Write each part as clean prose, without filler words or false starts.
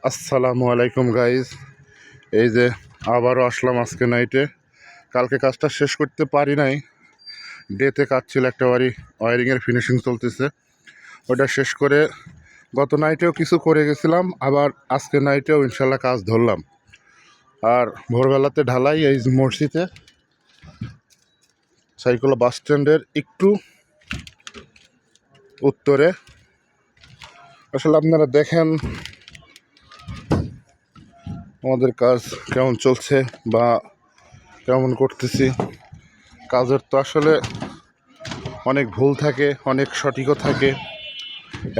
আসসালামু আলাইকুম গাইজ। এই যে আবারও আসলাম আজকে নাইটে। কালকে কাজটা শেষ করতে পারি নাই, ডেতে কাজ ছিল, একটা বাড়ি ওয়ারিংয়ের ফিনিশিং চলতেছে, ওটা শেষ করে গত নাইটেও কিছু করে গেছিলাম, আবার আজকে নাইটেও ইনশাল্লাহ কাজ ধরলাম। আর ভোরবেলাতে ঢালাই এই মসজিদে সাইকোলা বাস স্ট্যান্ডের একটু উত্তরে। আসলে আপনারা দেখেন আমাদের কাজ কেমন চলছে বা কেমন করতেছি। কাজের তো আসলে অনেক ভুল থাকে, অনেক সঠিকও থাকে,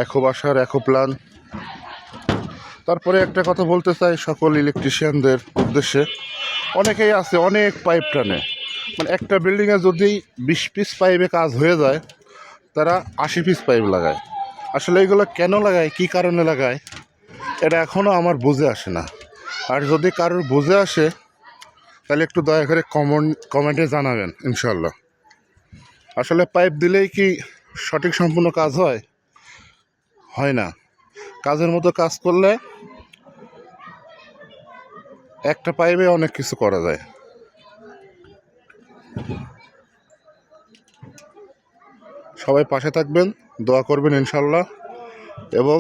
একো বাসার একো প্ল্যান। তারপরে একটা কথা বলতে চাই সকল ইলেকট্রিশিয়ানদের উদ্দেশ্যে, অনেকেই আছে অনেক পাইপ টানে, মানে একটা বিল্ডিংয়ে যদি 20 পিস পাইপে কাজ হয়ে যায়, তারা 80 পিস পাইপ লাগায়। আসলে এগুলো কেন লাগায়, কী কারণে লাগায়, এটা এখনও আমার বুঝে আসে না। আর যদি কারোর বুঝে আসে তাহলে একটু দয়া করে কমেন্টে জানাবেন ইনশাল্লাহ। আসলে পাইপ দিলেই কি সঠিক সম্পূর্ণ কাজ হয়? হয় না। কাজের মতো কাজ করলে একটা পাইপে অনেক কিছু করা যায়। সবাই পাশে থাকবেন, দোয়া করবেন ইনশাল্লাহ। এবং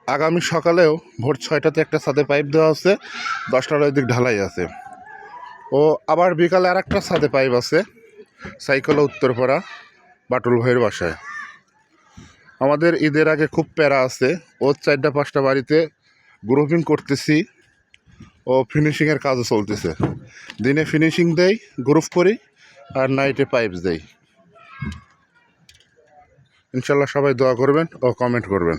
আগামী সকালেও ভোর 6টাতে একটা ছাদে পাইপ দেওয়া আছে, 10টার দিক ঢালাই আছে। ও আবার বিকালে আর একটা ছাদে পাইপ আছে সাইকেলে উত্তরপাড়া বাটুল ভাইয়ের বাসায়। আমাদের ঈদের আগে খুব প্যারা আছে, ও 4-5টা বাড়িতে গ্রুপিং করতেছি, ও ফিনিশিংয়ের কাজও চলতেছে। দিনে ফিনিশিং দেই, গ্রুপ করি, আর নাইটে পাইপ দেই। ইনশাল্লাহ সবাই দোয়া করবেন ও কমেন্ট করবেন।